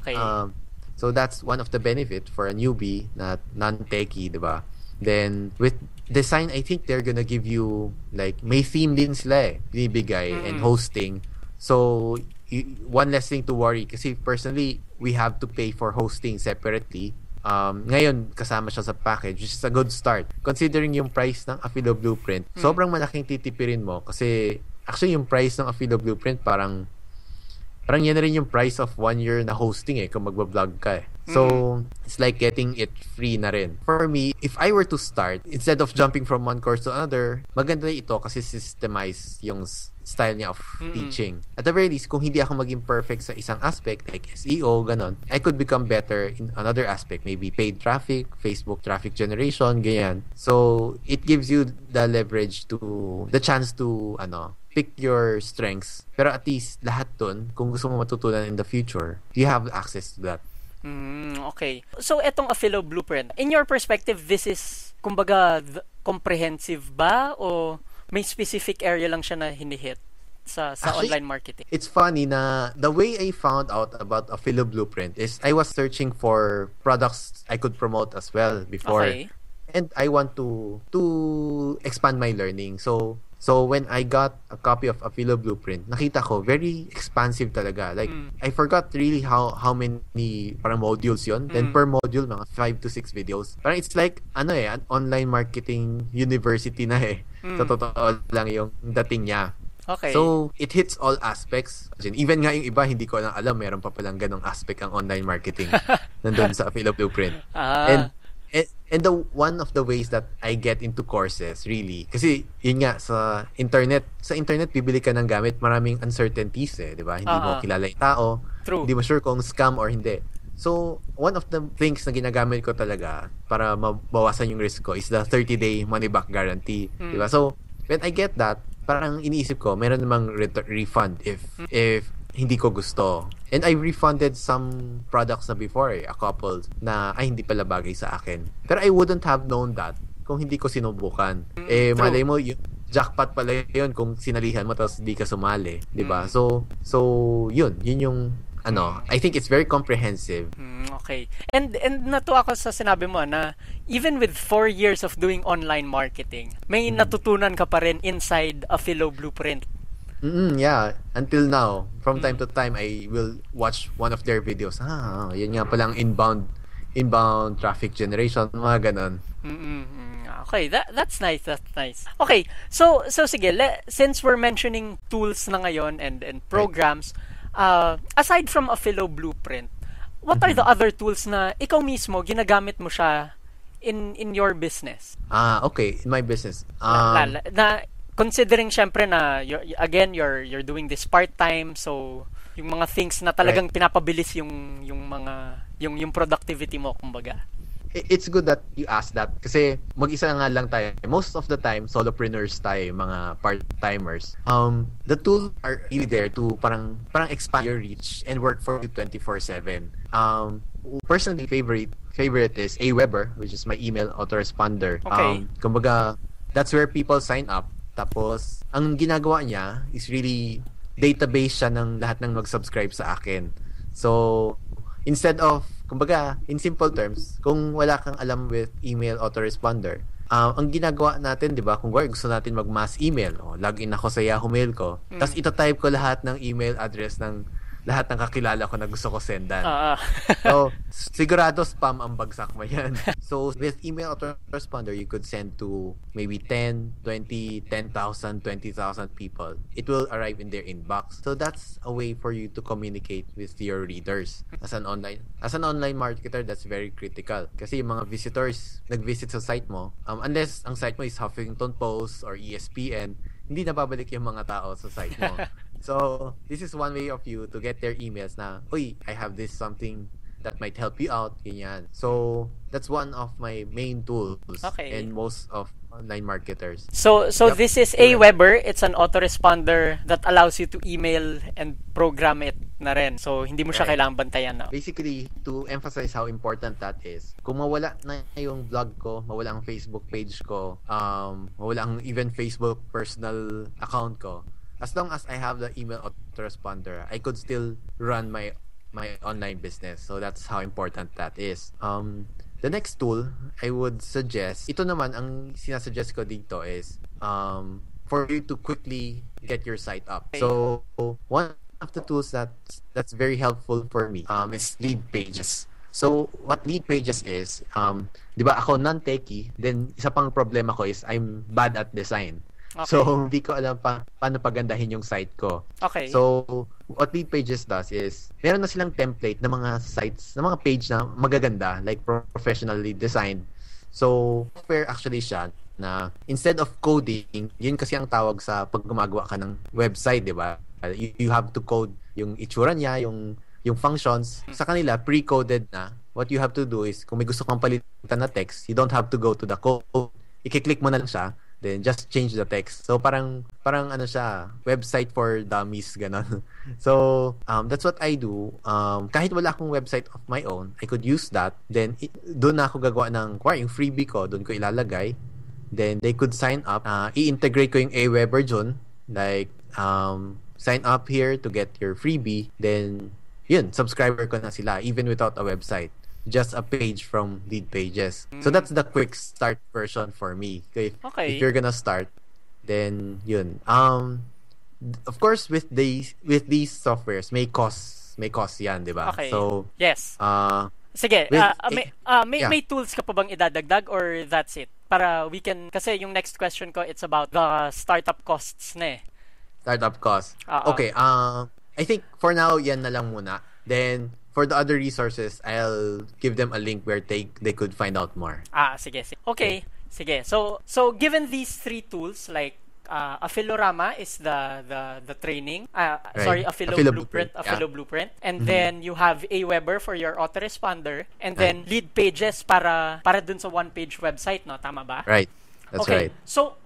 So that's one of the benefit for a newbie na non-techie, di ba? Then, with design, I think they're gonna give you, like, may theme din sila binibigay, and hosting. So, one less thing to worry. Kasi personally, we have to pay for hosting separately. Ngayon, kasama siya sa package, which is a good start. Considering yung price ng AffiloBlueprint, sobrang malaking titipirin mo. Kasi, actually, yung price ng AffiloBlueprint, parang yan na rin yung price of 1 year na hosting kung magbablog ka So, it's like getting it free na rin. For me, if I were to start, instead of jumping from one course to another, maganda ito kasi systemize yung style niya of teaching. At the very least, kung hindi ako maging perfect sa isang aspect, like SEO, ganon, I could become better in another aspect. Maybe paid traffic, Facebook traffic generation, ganyan. So, it gives you the chance to, pick your strengths. Pero at least, lahat dun, kung gusto mo matutunan in the future, you have access to that. Okay. So, etong AffiloBlueprint, in your perspective, this is, kumbaga, comprehensive ba? O may specific area lang siya na hinihit sa actually, online marketing? It's funny na the way I found out about AffiloBlueprint is I was searching for products I could promote as well before. Okay. And I want to expand my learning. So when I got a copy of AffiloBlueprint, nakita ko very expansive talaga. Like I forgot really how many parang modules yon. Then per module mga 5 to 6 videos. Parang it's like an online marketing university na Sa totoo lang yung dating niya. Okay. So, it hits all aspects. Even nga yung iba, hindi ko alam, meron pa palang ganong aspect ang online marketing nandun sa AffiloBlueprint. And one of the ways that I get into courses, really, kasi yun nga, sa internet, bibili ka ng gamit, maraming uncertainties di ba? Hindi mo kilala yung tao. True. Hindi mo sure kung scam or hindi. So, one of the things na ginagamit ko talaga para mabawasan yung risk ko is the 30-day money-back guarantee. Di ba? So, when I get that, parang iniisip ko, meron namang refund if hindi ko gusto. And I refunded some products na before, a couple, na hindi pala bagay sa akin. Pero I wouldn't have known that kung hindi ko sinubukan. Malay mo, jackpot pala yun kung sinalihan mo tapos hindi ka sumali. Diba? So yun yung I think it's very comprehensive. Okay. And natuwa ako sa sinabi mo na even with 4 years of doing online marketing, may natutunan ka pa rin inside AffiloBlueprint. Yeah, until now, from time to time, I will watch one of their videos. Yun nga palang inbound traffic generation, mga ganon. Okay, that's nice. Okay, so sige, since we're mentioning tools na ngayon and programs, aside from AffiloBlueprint, what are the other tools na ikaw mismo ginagamit mo siya in your business? Okay, in my business. Na considering syempre na you're doing this part-time, so yung mga things na talagang pinapabilis yung productivity mo, kumbaga. it's good that you ask that kasi mag-isa nga lang tayo. Most of the time, solopreneurs tayo, mga part-timers. The tools are really there to parang expand your reach and work for you 24/7. Personally, favorite is Aweber, which is my email autoresponder. Okay. Kumbaga, that's where people sign up. Tapos, ang ginagawa niya is really database siya ng lahat ng mag-subscribe sa akin. So, instead of, kumbaga, in simple terms, kung wala kang alam with email autoresponder, ang ginagawa natin, di ba, kung gusto natin mag-mass email, login ako sa Yahoo Mail ko, tapos ito-type ko lahat ng email address ng lahat ng kakilala ko na gusto ko sendan. So, sigurado spam ang bagsak mo yan. So, with email autoresponder, you could send to maybe 10, 20, 10,000, 20,000 people. It will arrive in their inbox. So, that's a way for you to communicate with your readers. As an online marketer, that's very critical. Kasi yung mga visitors, nag-visit sa site mo, unless ang site mo is Huffington Post or ESPN, hindi na babalik yung mga tao sa site mo. So, this is one way of you to get their emails na, uy, I have this something that might help you out, ganyan. So, that's one of my main tools and most of online marketers. So this is Aweber. It's an autoresponder that allows you to email and program it na rin. So, hindi mo siya kailangang bantayan. No? Basically, to emphasize how important that is, kung mawala na yung blog ko, mawala ang Facebook page ko, mawala ang even Facebook personal account ko, as long as I have the email autoresponder, I could still run my online business. So that's how important that is. The next tool I would suggest, ito naman ang sinasuggest ko dito is for you to quickly get your site up. So one of the tools that's very helpful for me is Lead Pages. So what Lead Pages is, di ba ako non-techie, then isa pang problema ko is I'm bad at design. Okay. So, hindi ko alam paano pagandahin yung site ko. Okay. So, what Lead Pages does is, meron na silang template ng mga sites, ng mga page na magaganda, like professionally designed. So, software actually siya na instead of coding, yun kasi ang tawag sa pag gumagawa ka ng website, di ba? You have to code yung itsura niya, yung functions. Sa kanila, pre-coded na. What you have to do is, kung may gusto kang palitan na text, you don't have to go to the code. I-click mo na lang siya, then just change the text. So parang ano siya, website for dummies ganon. So that's what I do. Kahit wala akong website of my own, I could use that. Then doon na ako gagawa ng yung freebie ko, doon ko ilalagay. Then they could sign up. I-integrate ko yung Aweber dyan. Like sign up here to get your freebie. Then yun, subscriber ko na sila even without a website. Just a page from Lead Pages. So that's the quick start version for me. If you're gonna start, then yun. Of course, with these softwares, may cost yan, di ba? Okay. So yes. Sige, may tools ka pa bang idadagdag or that's it? Para we can, kasi yung next question ko, it's about the startup costs na eh. Startup costs. Okay, I think for now, yan na lang muna. Then, for the other resources, I'll give them a link where they could find out more. Sige. Okay, sige. So given these three tools, like Affilorama is the training. Sorry, AffiloBlueprint. AffiloBlueprint. And then you have Aweber for your autoresponder, and then Lead Pages para dun sa one-page website, no? Tama ba? Right. That's right. So,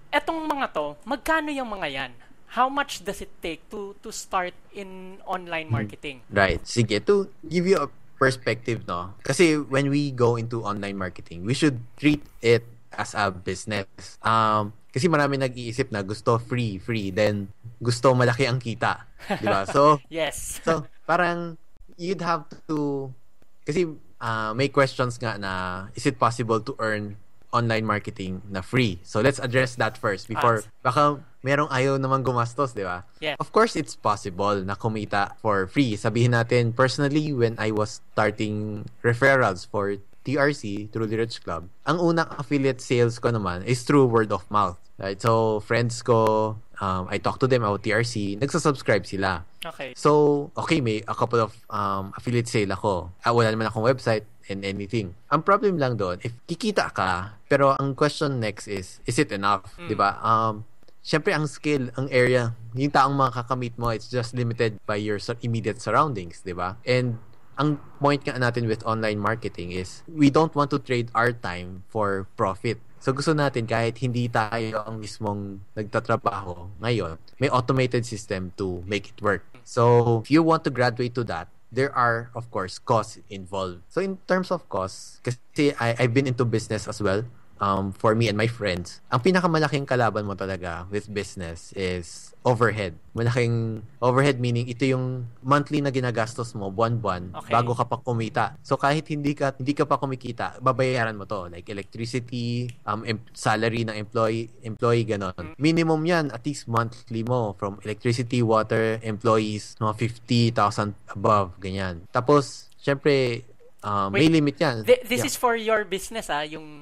etong mga to, magkano yung mga yan? How much does it take to start in online marketing? Right. Sige, to give you a perspective, no? Kasi when we go into online marketing, we should treat it as a business. Kasi marami nag-iisip na gusto free, then gusto malaki ang kita. Di ba? So, yes. So, parang you'd have to, kasi may questions nga na, is it possible to earn online marketing na free? So let's address that first before baka merong ayaw naman gumastos, di ba? Yeah. Of course, it's possible na kumita for free. Sabihin natin, personally, when I was starting referrals for TRC, Truly Rich Club, ang unang affiliate sales ko naman is through word of mouth. Right? So, friends ko, I talk to them about TRC, nagsasubscribe sila. Okay. So, may a couple of affiliate sale ako. Wala naman akong website and anything. Ang problem lang doon, if kikita ka, pero ang question next is it enough? Diba? Siyempre, ang skill, ang area, yung taong makakamit mo, it's just limited by your immediate surroundings, diba? And ang point nga natin with online marketing is we don't want to trade our time for profit. So gusto natin kahit hindi tayo ang mismong nagtatrabaho ngayon, may automated system to make it work. So if you want to graduate to that, there are of course costs involved. So in terms of costs, kasi I've been into business as well. For me and my friends, ang pinakamalaking kalaban mo talaga with business is overhead. Malaking overhead meaning ito yung monthly na ginagastos mo buwan-buwan bago ka pa kumita. So kahit hindi ka pa kumikita, babayaran mo to like electricity, salary ng employee ganon. Minimum yan at least monthly mo from electricity, water, employees, no 50,000 above ganyan. Tapos syempre may limit yan. This is for your business, yung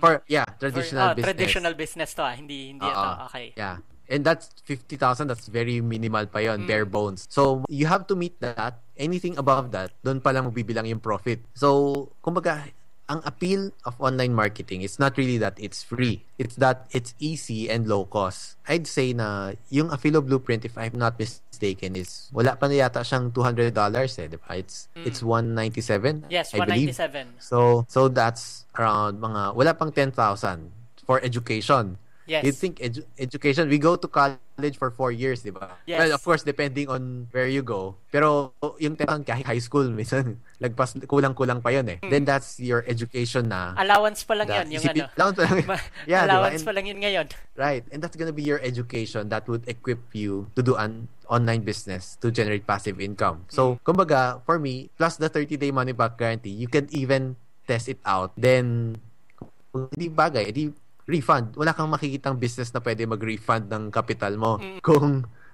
traditional business. Traditional business to, hindi ito. Okay. Yeah. And that's 50,000, that's very minimal pa yon, bare bones. So, you have to meet that. Anything above that, doon pa lang mabibilang yung profit. So, kumbaga, ang appeal of online marketing is not really that it's free. It's that it's easy and low cost. I'd say na yung AffiloBlueprint, if I'm not mistaken, is wala pa na yata siyang $200 diba? It's $197. Yes, I believe. $197. So that's around mga wala pang 10,000 for education. Yes. You'd think education, we go to college for 4 years, di ba? Yes. Well, of course, depending on where you go. Pero yung 10,000 kahit high school, minsan, kulang-kulang pa yun eh. Then that's your education na. Allowance pa lang yun. Allowance pa lang yun. Yeah, allowance diba? pa lang yun ngayon. Right. And that's gonna be your education that would equip you to do an online business to generate passive income. So, kumbaga, for me, plus the 30-day money back guarantee, you can even test it out. Then, kung hindi bagay, edi refund. Wala kang makikitang business na pwede mag-refund ng capital mo.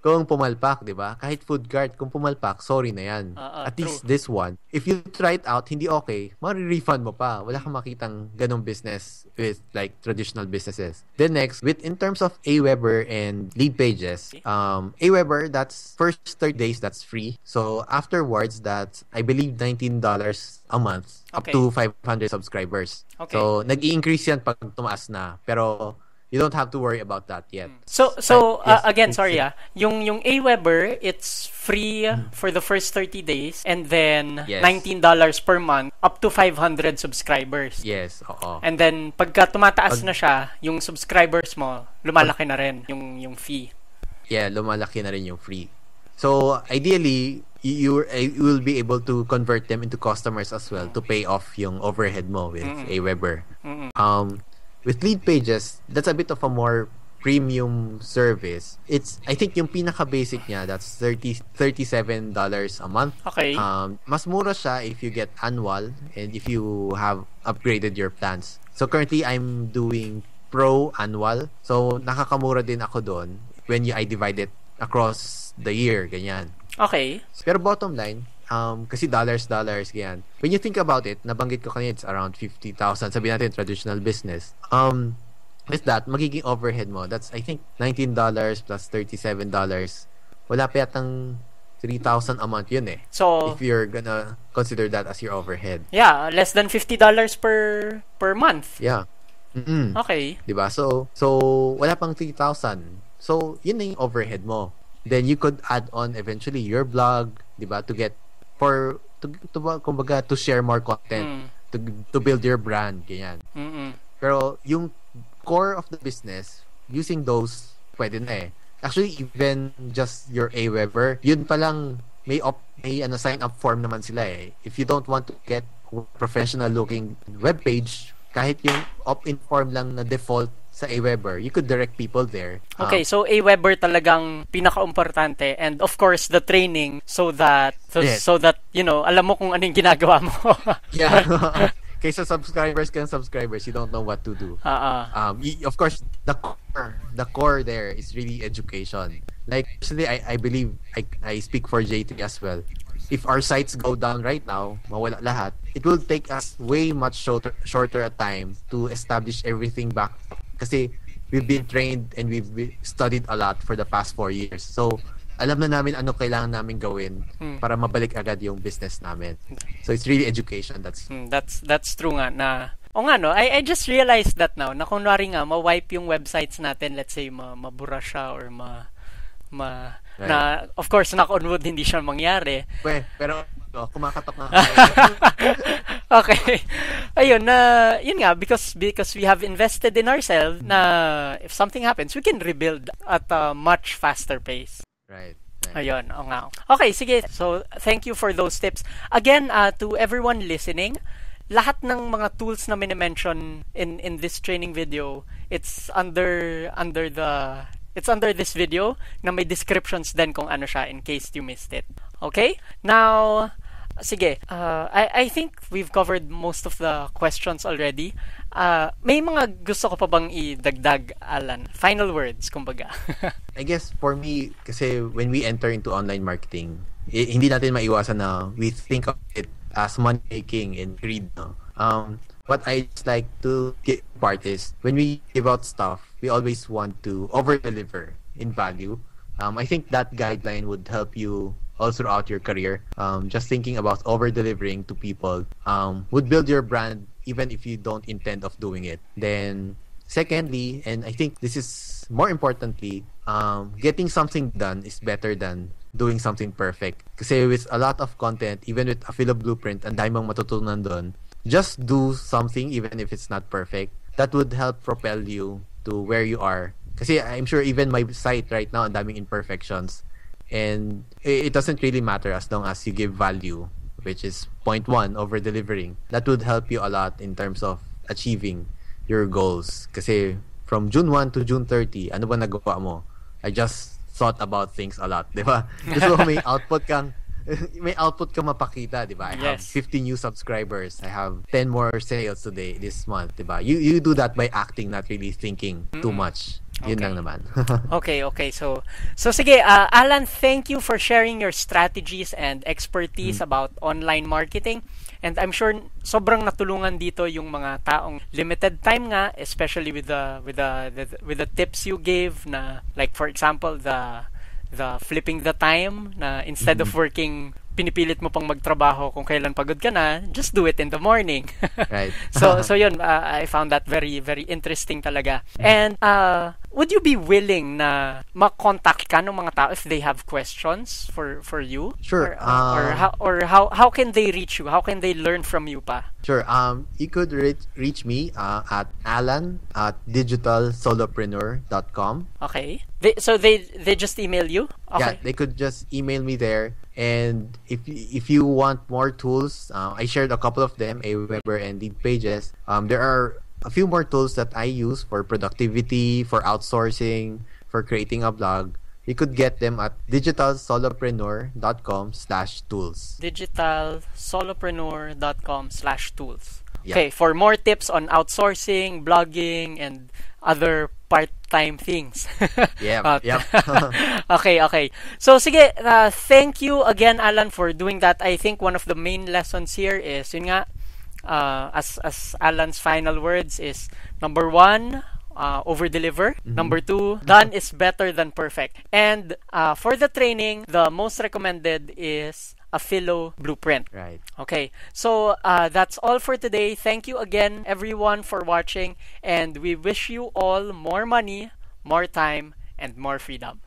Kung pumalpak, di ba? Kahit food cart, kung pumalpak, sorry na yan. At least this one, if you try it out, hindi okay, ma-refund mo pa. Wala kang makitang ganong business with like traditional businesses. Then next, in terms of Aweber and lead pages, Aweber, that's first 30 days, that's free. So afterwards, that's, I believe, $19 a month up to 500 subscribers. Okay. So nag-i-increase yan pag tumaas na. Pero you don't have to worry about that yet. So again, sorry yung Aweber, it's free for the first 30 days and then $19 per month up to 500 subscribers. Yes, oo. And then pagka tumataas na siya, yung subscribers mo, lumalaki na rin yung fee. Yeah, lumalaki na rin yung free. So ideally, you will be able to convert them into customers as well to pay off yung overhead mo with Aweber. With lead pages, that's a bit of a more premium service. I think yung pinaka-basic niya, that's $37 a month. Okay. Mas mura siya if you get annual and if you have upgraded your plans. So currently, I'm doing pro annual. So nakakamura din ako doon when I divide it across the year, ganyan. Okay. Pero bottom line, kasi dollars, ganyan. When you think about it, nabanggit ko kanina, it's around 50,000. Sabihin natin, traditional business. With that, magiging overhead mo, that's, I think, $19 plus $37. Wala pa yatang 3,000 a month yun eh. So, if you're gonna consider that as your overhead. Yeah, less than $50 per month. Yeah. Okay. Diba? So, wala pang 3,000. So, yun na yung overhead mo. Then, you could add on eventually your blog, diba? To get kumbaga to share more content, to build your brand, ganyan. Pero yung core of the business, using those, pwede na eh. Actually, even just your Aweber, yun pa lang may sign up form naman sila eh. If you don't want to get professional looking webpage, kahit yung opt-in form lang na default sa Aweber, you could direct people there. Okay, so Aweber talagang pinaka-importante, and of course the training so that you know, alam mo kung anong ginagawa mo. Yeah. Kaysa subscribers, you don't know what to do. Of course, the core there is really education. Like, personally, I believe I speak for J3 as well. If our sites go down right now, mawala lahat, it will take us way much shorter a time to establish everything back. Kasi we've been trained and we've studied a lot for the past 4 years. So, alam na namin ano kailangan namin gawin para mabalik agad yung business namin. So, it's really education. That's true nga na. O nga no, I just realized that now na kunwari nga ma-wipe yung websites natin, let's say mabura siya or right. Na of course knock on wood hindi siya mangyari. Pero Oh, kumakatok nga. Okay. Ayun yun nga because we have invested in ourselves na if something happens, we can rebuild at a much faster pace. Right. Ayun, oo nga. Okay, sige. So, thank you for those tips. Again, to everyone listening, lahat ng mga tools na minimension in this training video, it's under this video na may descriptions din kung ano siya in case you missed it. Okay? Now, sige. I think we've covered most of the questions already. May mga gusto ko pa bang idagdag, Alan? Final words, kumbaga. I guess for me, kasi when we enter into online marketing, hindi natin maiwasan na we think of it as money-making and greed. No? What I just like to get part is, when we give out stuff, we always want to over-deliver in value. I think that guideline would help you all throughout your career. Just thinking about over-delivering to people would build your brand even if you don't intend of doing it. Then, secondly, and I think this is more importantly, getting something done is better than doing something perfect. Kasi with a lot of content, even with AffiloBlueprint, ang dami mong matutunan doon. Just do something even if it's not perfect. That would help propel you to where you are. Kasi I'm sure even my site right now, ang daming imperfections. And it doesn't really matter as long as you give value, which is point one, over delivering. That would help you a lot in terms of achieving your goals. Kasi from June 1 to June 30, ano ba nagawa mo? I just thought about things a lot, di ba? Gusto ko may output kang mapakita, di ba? I have 50 new subscribers. I have 10 more sales this month, di ba? You do that by acting, not really thinking too much. Yun lang naman. Okay. So sige, Alan, thank you for sharing your strategies and expertise about online marketing. And I'm sure sobrang natulungan dito yung mga taong limited time nga, especially with the tips you gave na, like for example, the flipping the time na instead of working, pinipilit mo pang magtrabaho kung kailan pagod ka na, just do it in the morning. Right. So yun, I found that very, very interesting talaga. And would you be willing na ma-contact ka ng mga tao if they have questions for you? Sure. Or how can they reach you? How can they learn from you pa? Sure. You could reach me at alan@digitalsolopreneur.com. Okay. So they just email you? Okay. Yeah, they could just email me there. And if you want more tools, I shared a couple of them, Aweber and Lead Pages. There are a few more tools that I use for productivity, for outsourcing, for creating a blog. You could get them at digitalsolopreneur.com/tools. digitalsolopreneur.com/tools. Yeah. Okay, for more tips on outsourcing, blogging, and other part-time things. Yep. Okay. So, sige, thank you again, Alan, for doing that. I think one of the main lessons here is, yun nga, as Alan's final words is, number one, over-deliver. Number two, done is better than perfect. And for the training, the most recommended is AffiloBlueprint. Right. Okay. So that's all for today. Thank you again, everyone, for watching. And we wish you all more money, more time, and more freedom.